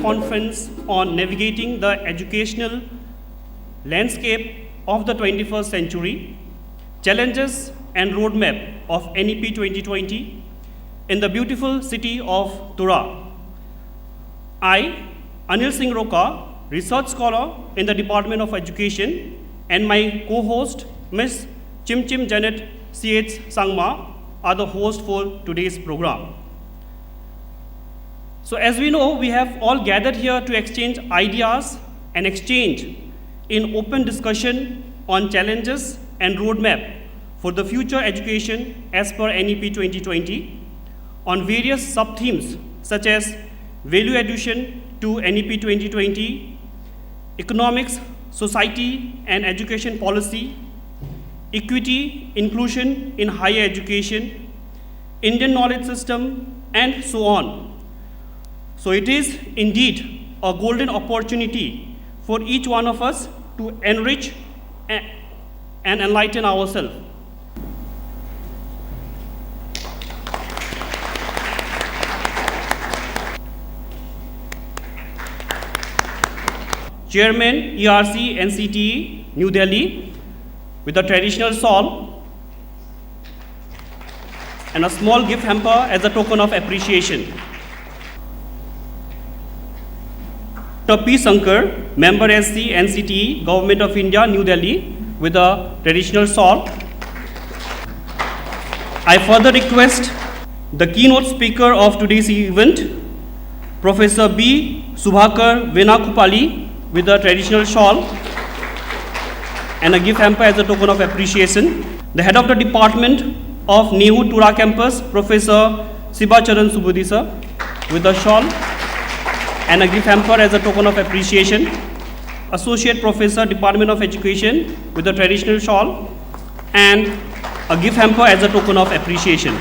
conference on navigating the educational landscape of the 21st century, challenges and roadmap of NEP 2020 in the beautiful city of Tura. I, Anil Singh Roka, research scholar in the Department of Education, and my co-host, Ms. Chim Janet C.H. Sangma, are the hosts for today's program. So as we know, we have all gathered here to exchange ideas and exchange in open discussion on challenges and roadmap for the future education as per NEP 2020 on various sub-themes such as value addition to NEP 2020, economics, society and education policy, equity, inclusion in higher education, Indian knowledge system, and so on. So it is indeed a golden opportunity for each one of us to enrich and enlighten ourselves. Chairman, ERC, NCTE, New Delhi, with a traditional shawl and a small gift hamper as a token of appreciation. Dr. P. Sankar, Member SC, NCTE, Government of India, New Delhi, with a traditional shawl. I further request the keynote speaker of today's event, Professor B. Subhakar Venakupali, with a traditional shawl and a gift hamper as a token of appreciation. The head of the department of Nehu Tura campus, Professor Sibacharan Subudhi sir, with a shawl and a gift hamper as a token of appreciation. Associate Professor, Department of Education, with a traditional shawl and a gift hamper as a token of appreciation.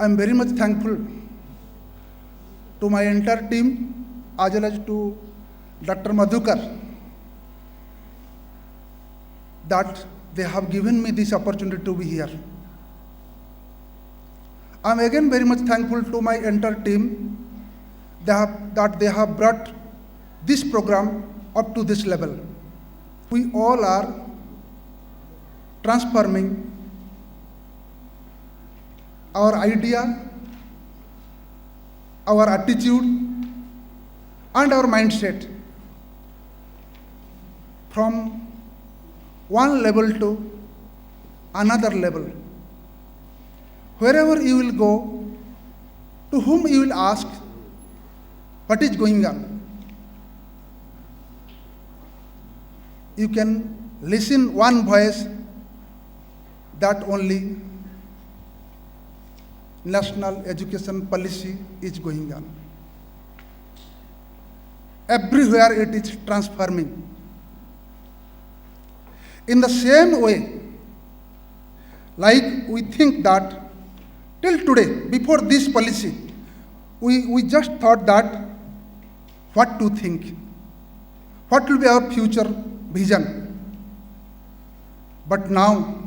I'm very much thankful to my entire team as well as to Dr. Madhukar that they have given me this opportunity to be here. I'm again very much thankful to my entire team that they have brought this program up to this level. We all are transforming our idea, our attitude, and our mindset from one level to another level. Wherever you will go, to whom you will ask, what is going on? You can listen one voice that only national education policy is going on. Everywhere it is transforming. In the same way, like we think that till today, before this policy, we just thought that what to think, what will be our future vision. But now,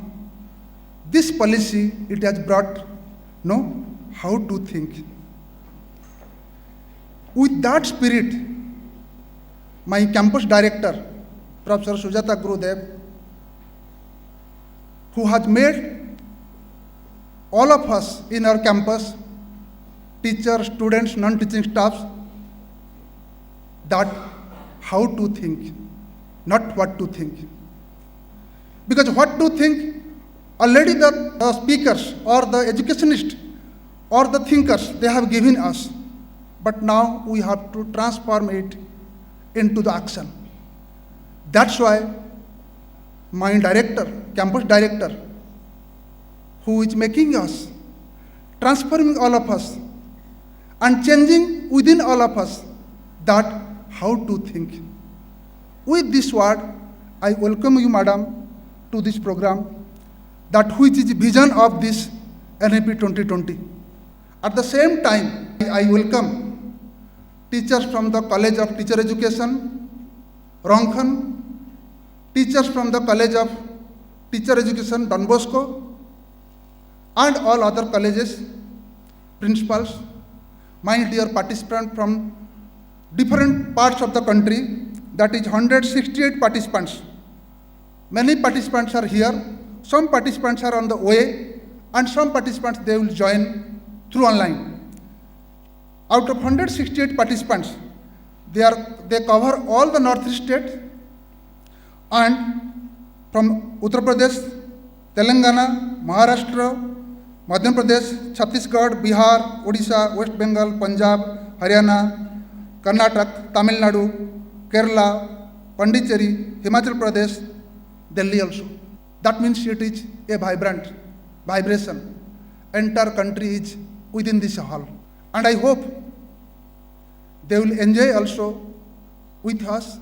this policy, it has brought how to think. With that spirit, my campus director, Professor Sujata Gurudev, who has made all of us in our campus, teachers, students, non-teaching staffs, that how to think, not what to think. Because what to think, already the speakers or the educationists or the thinkers, they have given us. But now we have to transform it into the action. That's why my director, campus director, who is making us, transforming all of us, and changing within all of us that how to think. With this word, I welcome you, madam, to this program, that which is the vision of this NEP 2020. At the same time, I welcome teachers from the College of Teacher Education, Rongkhan, teachers from the College of Teacher Education, Don Bosco, and all other colleges, principals, my dear participants from different parts of the country, that is 168 participants. Many participants are here, some participants are on the way, and some participants they will join through online. Out of 168 participants, they cover all the northeast states, and from Uttar Pradesh, Telangana, Maharashtra, Madhya Pradesh, Chhattisgarh, Bihar, Odisha, West Bengal, Punjab, Haryana, Karnataka, Tamil Nadu, Kerala, Pondicherry, Himachal Pradesh, Delhi also. That means it is a vibrant vibration. Entire country is within this hall. And I hope they will enjoy also with us,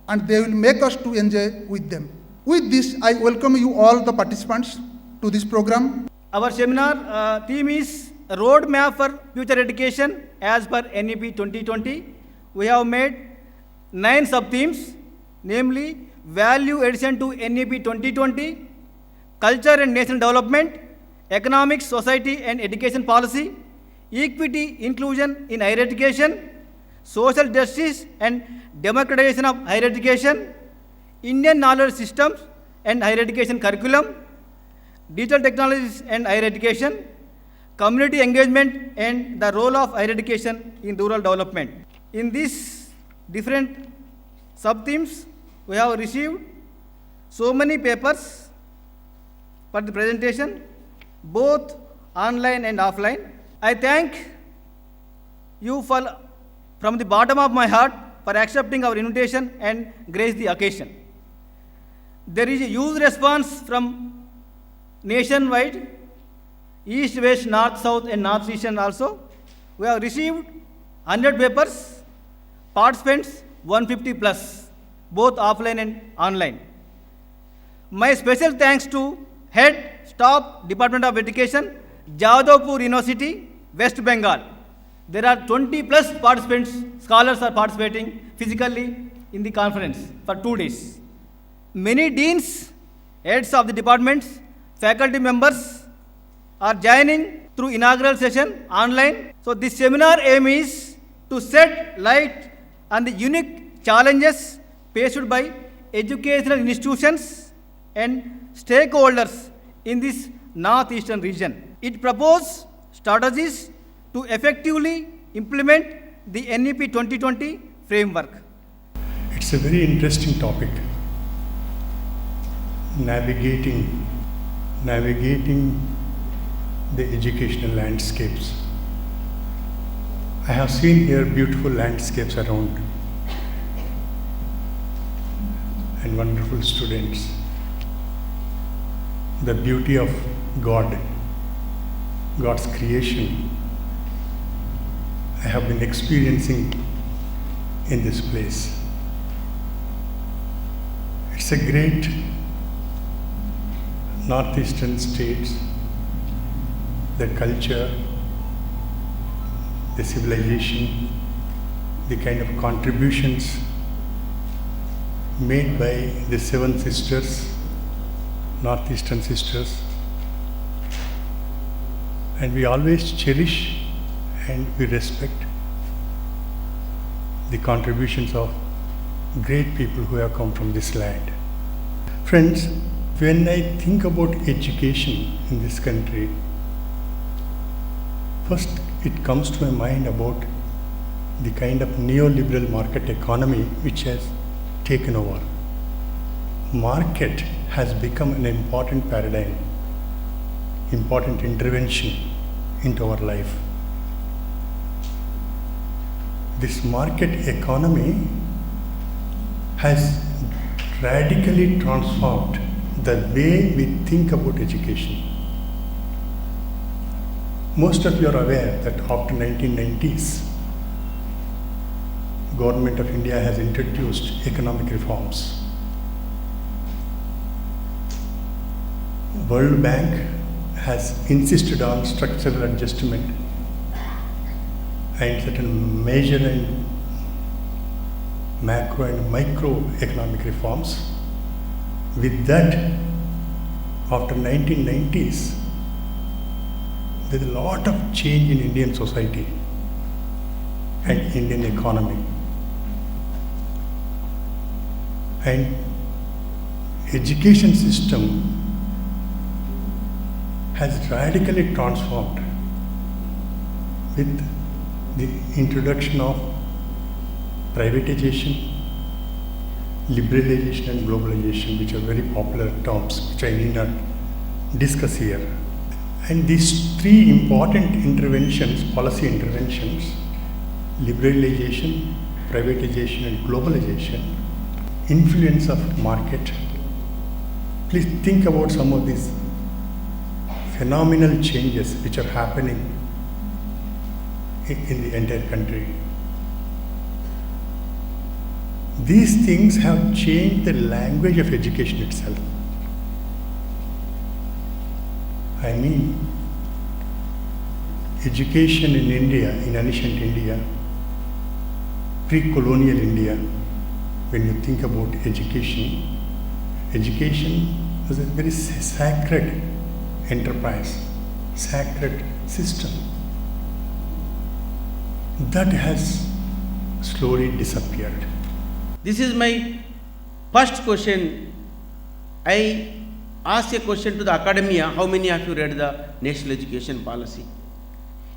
and they will make us to enjoy with them. With this, I welcome you all the participants to this program. Our seminar theme is Roadmap for Future Education as per NEP 2020. We have made 9 sub-themes, namely Value Addition to NEP 2020, Culture and National Development, Economics, Society and Education Policy, Equity, Inclusion in Higher Education, Social Justice and Democratization of Higher Education, Indian Knowledge Systems and Higher Education Curriculum, Digital Technologies and Higher Education, Community Engagement and the Role of Higher Education in Rural Development. In these different sub-themes, we have received so many papers for the presentation, both online and offline. I thank you from the bottom of my heart for accepting our invitation and grace the occasion. There is a huge response from nationwide, east, west, north, south and north eastern also. We have received 100 papers, participants 150 plus, both offline and online. My special thanks to Head Staff Department of Education, Jadavpur University, West Bengal. There are 20 plus participants, scholars are participating physically in the conference for 2 days. Many deans, heads of the departments, faculty members are joining through inaugural session online. So this seminar aim is to shed light on the unique challenges faced by educational institutions and stakeholders in this northeastern region. It proposes strategies to effectively implement the NEP 2020 framework. It's a very interesting topic. Navigating the educational landscapes. I have seen here beautiful landscapes around and wonderful students. The beauty of God's creation, I have been experiencing in this place. It's a great northeastern states, the culture, the civilization, the kind of contributions made by the seven sisters, northeastern sisters, and we always cherish and we respect the contributions of great people who have come from this land. Friends, when I think about education in this country, first it comes to my mind about the kind of neoliberal market economy which has taken over. Market has become an important paradigm, important intervention into our life. This market economy has radically transformed the way we think about education. Most of you are aware that after 1990s, Government of India has introduced economic reforms. World Bank has insisted on structural adjustment and certain major and macro and micro economic reforms. With that, after 1990s, there is a lot of change in Indian society and Indian economy. And education system has radically transformed with the introduction of privatization, liberalization and globalization, which are very popular terms which I need not discuss here. And these three important interventions, policy interventions, liberalization, privatization and globalization, influence of market. Please think about some of these phenomenal changes which are happening in the entire country. These things have changed the language of education itself. I mean, education in India, in ancient India, pre-colonial India, when you think about education, education was a very sacred enterprise, sacred system. That has slowly disappeared. This is my first question. I asked a question to the academia, how many of you read the National Education Policy?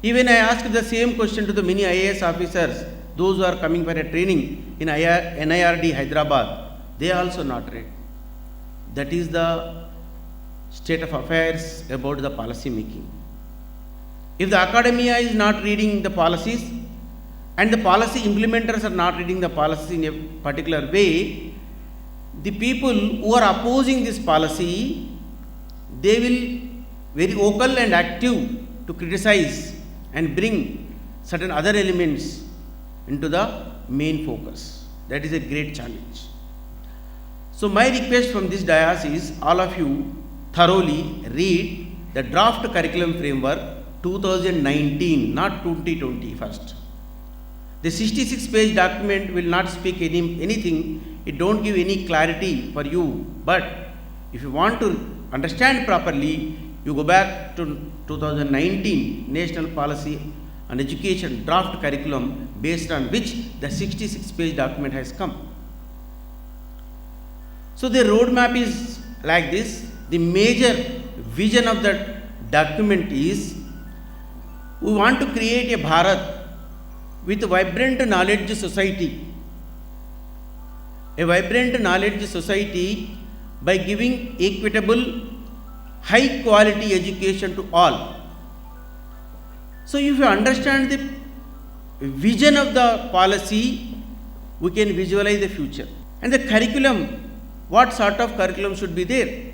Even I asked the same question to the many IAS officers, those who are coming for a training in NIRD Hyderabad, they also not read. That is the state of affairs about the policy making. If the academia is not reading the policies and the policy implementers are not reading the policy in a particular way, the people who are opposing this policy, they will very vocal and active to criticize and bring certain other elements into the main focus. That is a great challenge. So my request from this dais is all of you thoroughly read the draft curriculum framework 2019, not 2020 first. The 66-page document will not speak anything, it don't give any clarity for you, but if you want to understand properly, you go back to 2019 National Policy on Education draft curriculum based on which the 66-page document has come. So the roadmap is like this. The major vision of the document is we want to create a Bharat with a vibrant knowledge society. A vibrant knowledge society by giving equitable, high quality education to all. So if you understand the vision of the policy, we can visualize the future. And the curriculum, what sort of curriculum should be there?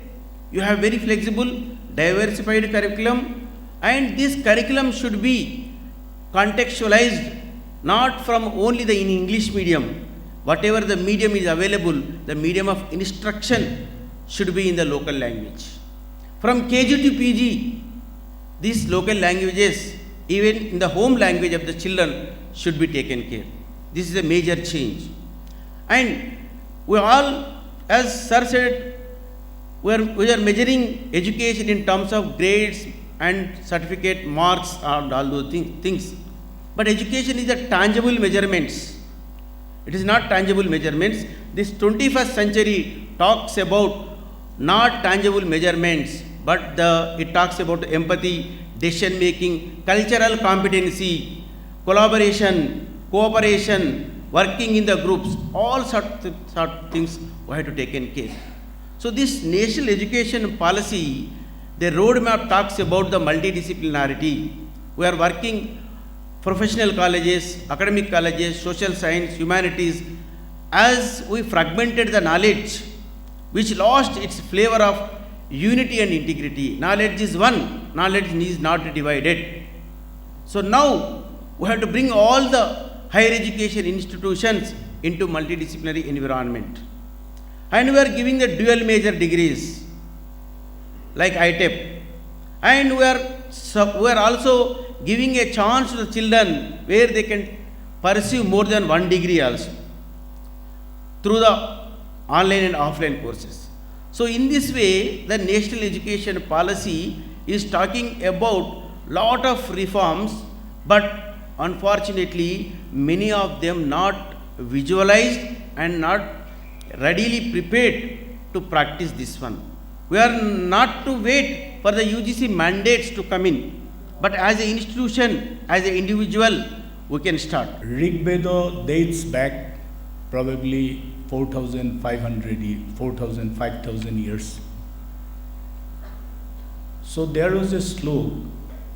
You have very flexible, diversified curriculum, and this curriculum should be contextualized not from only the in English medium. Whatever the medium is available, the medium of instruction should be in the local language. from KG to PG, these local languages, even in the home language of the children, should be taken care. This is a major change. And we all, as Sir said, we are measuring education in terms of grades and certificate marks and all those things. But education is a tangible measurements. It is not tangible measurements. This 21st century talks about not tangible measurements, but it talks about empathy, decision making, cultural competency, collaboration, cooperation, working in the groups, all sort of things we have to take in care. So this national education policy, the roadmap talks about the multidisciplinarity. We are working professional colleges, academic colleges, social science, humanities, as we fragmented the knowledge, which lost its flavor of unity and integrity. Knowledge is one, knowledge is not divided. So now we have to bring all the higher education institutions into multidisciplinary environment. And we are giving the dual major degrees like ITEP. And we are also giving a chance to the children where they can pursue more than one degree also through the online and offline courses. So in this way, the national education policy is talking about lot of reforms, but unfortunately many of them not visualized and not readily prepared to practice this one. We are not to wait for the UGC mandates to come in, but as an institution, as an individual, we can start. Rig Veda dates back probably 5,000 years. So there was a slok,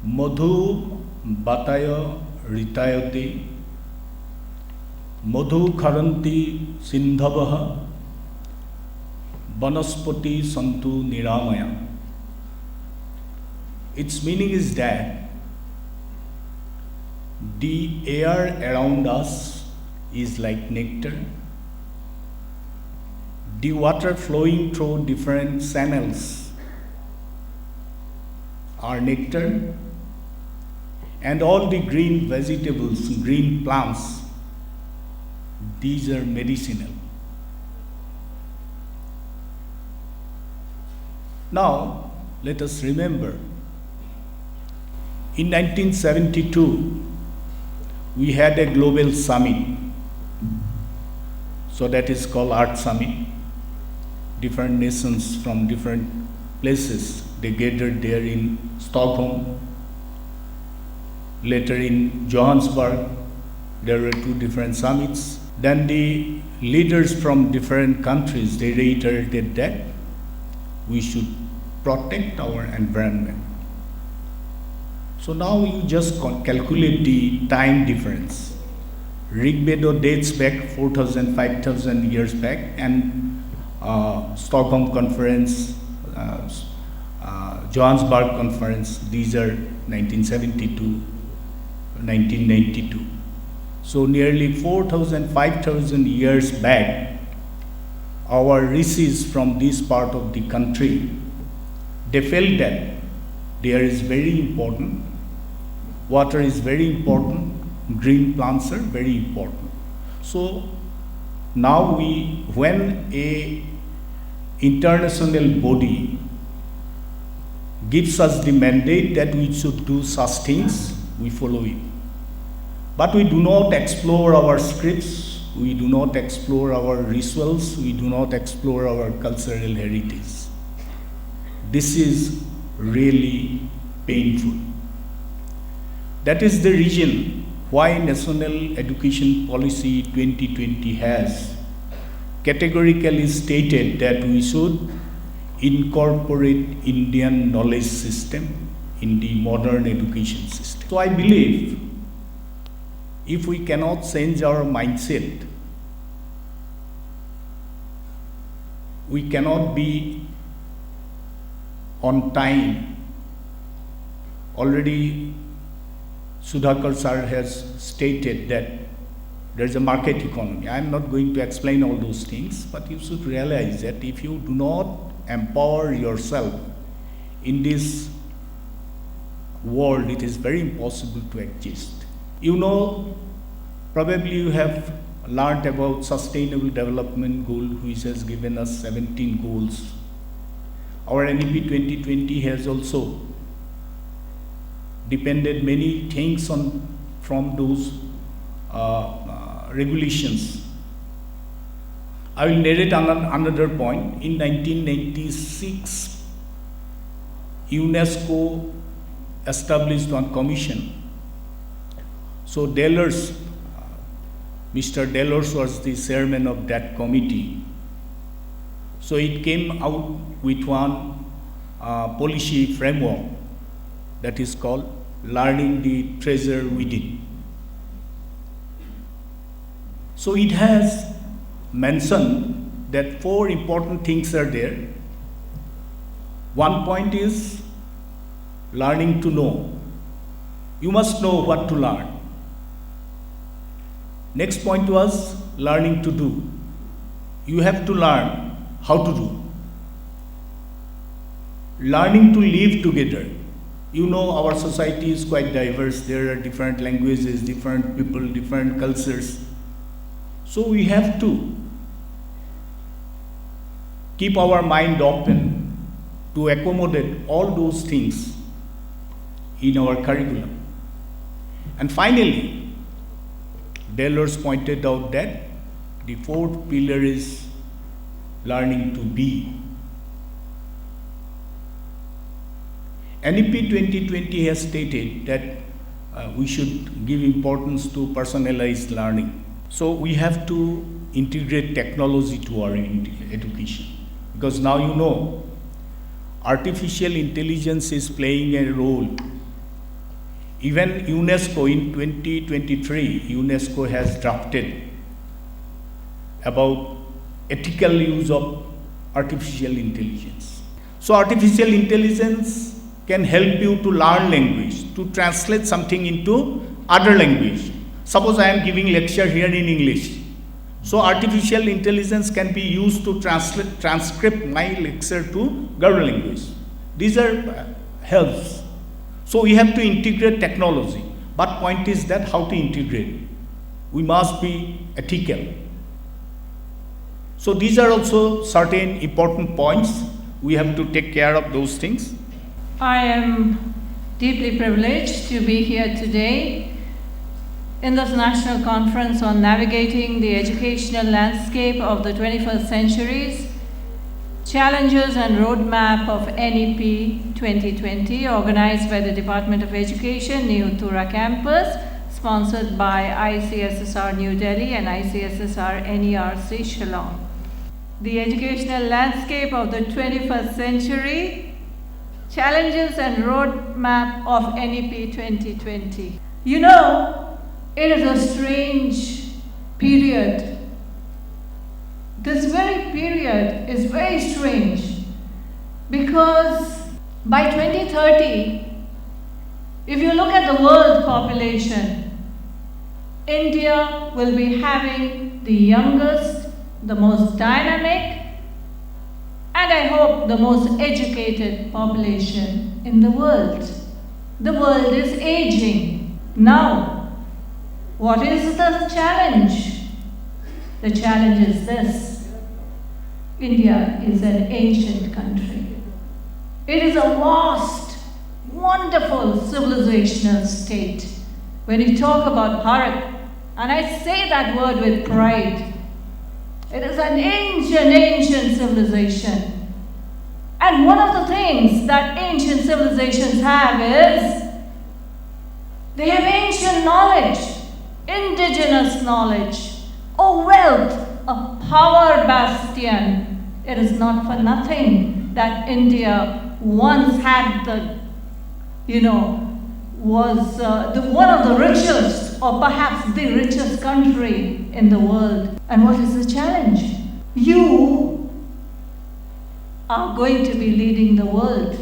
Madhu Bataya Ritayati, Madhu Kharanti Sindhavaha, Banaspati Santu Niramaya. Its meaning is that the air around us is like nectar. The water flowing through different channels are nectar, and all the green vegetables, green plants, these are medicinal. Now, let us remember, in 1972, we had a global summit. So that is called Art Summit. Different nations from different places, they gathered there in Stockholm. Later in Johannesburg, there were 2 different summits. Then the leaders from different countries, they reiterated that we should protect our environment. So now you just calculate the time difference. Rig Veda dates back 4,000, 5,000 years back, and Stockholm Conference, Johannesburg Conference, these are 1972, 1992. So nearly 4,000, 5,000 years back, our rishis from this part of the country, they felt that air is very important, water is very important, green plants are very important. So now when a international body gives us the mandate that we should do such things, we follow it. But we do not explore our scripts, we do not explore our rituals, we do not explore our cultural heritage. This is really painful. That is the reason why National Education Policy 2020 has categorically stated that we should incorporate Indian knowledge system in the modern education system. So I believe if we cannot change our mindset, we cannot be on time. Already Sudhakar sir has stated that there is a market economy. I am not going to explain all those things, but you should realize that if you do not empower yourself in this world, it is very impossible to exist. You know, probably you have learned about Sustainable Development Goal, which has given us 17 goals. Our NEP 2020 has also depended many things from those regulations. I will narrate another point. In 1996, UNESCO established one commission. So Dellers, Mr. Dellers was the chairman of that committee. So it came out with one policy framework that is called Learning the Treasure Within. So it has mentioned that 4 important things are there. One point is learning to know. You must know what to learn. Next point was learning to do. You have to learn how to do. Learning to live together. You know, our society is quite diverse. There are different languages, different people, different cultures. So we have to keep our mind open to accommodate all those things in our curriculum. And finally, Dellers pointed out that the 4th pillar is learning to be. NEP 2020 has stated that we should give importance to personalized learning. So we have to integrate technology to our education. Because now you know, artificial intelligence is playing a role. Even UNESCO in 2023, UNESCO has drafted about ethical use of artificial intelligence. So artificial intelligence can help you to learn language, to translate something into other language. Suppose I am giving lecture here in English. So artificial intelligence can be used to transcript my lecture to Garo language. These are helps. So we have to integrate technology. But point is that how to integrate. We must be ethical. So these are also certain important points. We have to take care of those things. I am deeply privileged to be here today in this national conference on navigating the educational landscape of the 21st centuries, challenges and roadmap of NEP 2020, organized by the Department of Education, Nehu Tura campus, sponsored by ICSSR New Delhi and ICSSR NERC Shillong. The educational landscape of the 21st century, challenges and roadmap of NEP 2020. You know, it is a strange period. This very period is very strange because by 2030, if you look at the world population, India will be having the youngest, the most dynamic, and I hope the most educated population in the world. The world is aging. Now, what is the challenge? The challenge is this. India is an ancient country. It is a vast, wonderful civilizational state. When you talk about Bharat, and I say that word with pride, it is an ancient civilization. And one of the things that ancient civilizations have is, they have ancient knowledge, indigenous knowledge, a wealth, a power bastion. It is not for nothing that India once had was one of the richest, or perhaps the richest country in the world. And what is the challenge? You are going to be leading the world.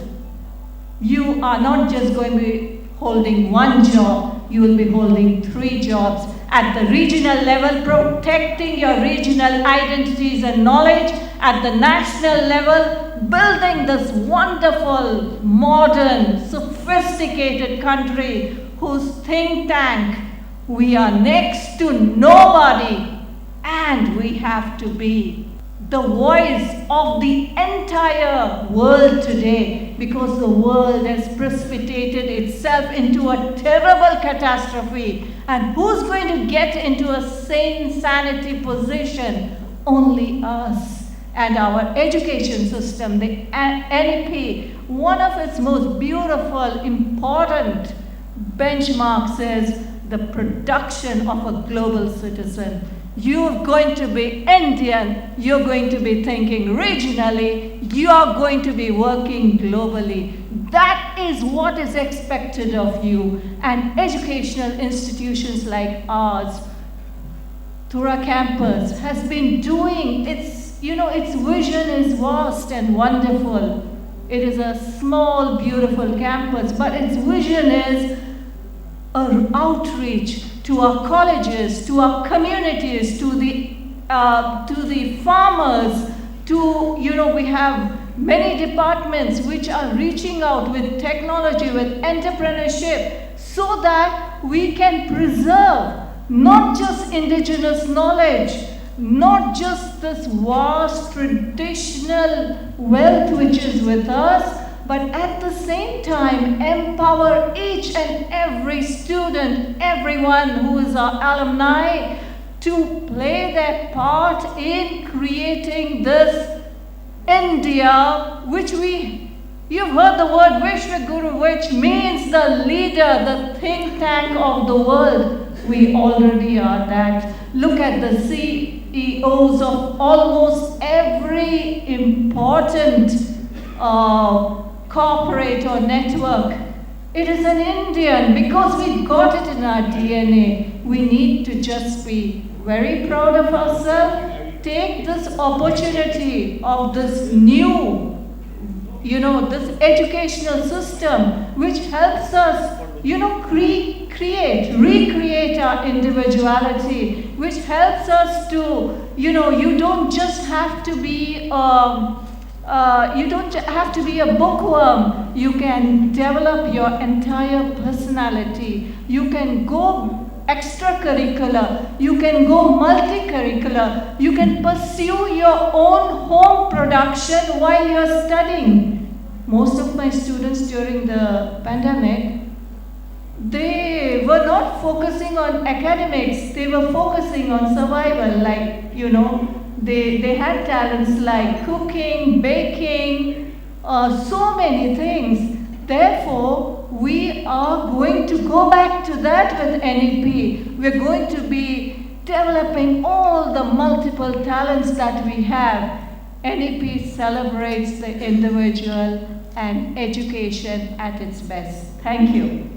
You are not just going to be holding one job, you will be holding 3 jobs. at the regional level, protecting your regional identities and knowledge, at the national level, building this wonderful, modern, sophisticated country whose think tank, we are next to nobody, and we have to be the voice of the entire world today, because the world has precipitated itself into a terrible catastrophe. And who's going to get into a sane sanity position? Only us. And our education system, the NEP, one of its most beautiful, important benchmarks is the production of a global citizen. You're going to be Indian, you're going to be thinking regionally, you are going to be working globally. That is what is expected of you. And educational institutions like ours, Tura campus, has been doing its vision is vast and wonderful. It is a small, beautiful campus, but its vision is an outreach to our colleges, to our communities, to the farmers, we have many departments which are reaching out with technology, with entrepreneurship, so that we can preserve not just indigenous knowledge, not just this vast traditional wealth which is with us, but at the same time empower each and every student, everyone who is our alumni, to play their part in creating this India, which you've heard the word Vishwaguru, which means the leader, the think tank of the world. We already are that. Look at the CEOs of almost every important corporate or network. It is an Indian, because we got it in our DNA. We need to just be very proud of ourselves, take this opportunity of this new, this educational system, which helps us, recreate our individuality, which helps us to, you don't just have to be a bookworm. You can develop your entire personality. You can go extracurricular. You can go multi-curricular. You can pursue your own home production while you're studying. Most of my students during the pandemic, they were not focusing on academics. They were focusing on survival, They had talents like cooking, baking, so many things. Therefore, we are going to go back to that with NEP. We're going to be developing all the multiple talents that we have. NEP celebrates the individual and education at its best. Thank you.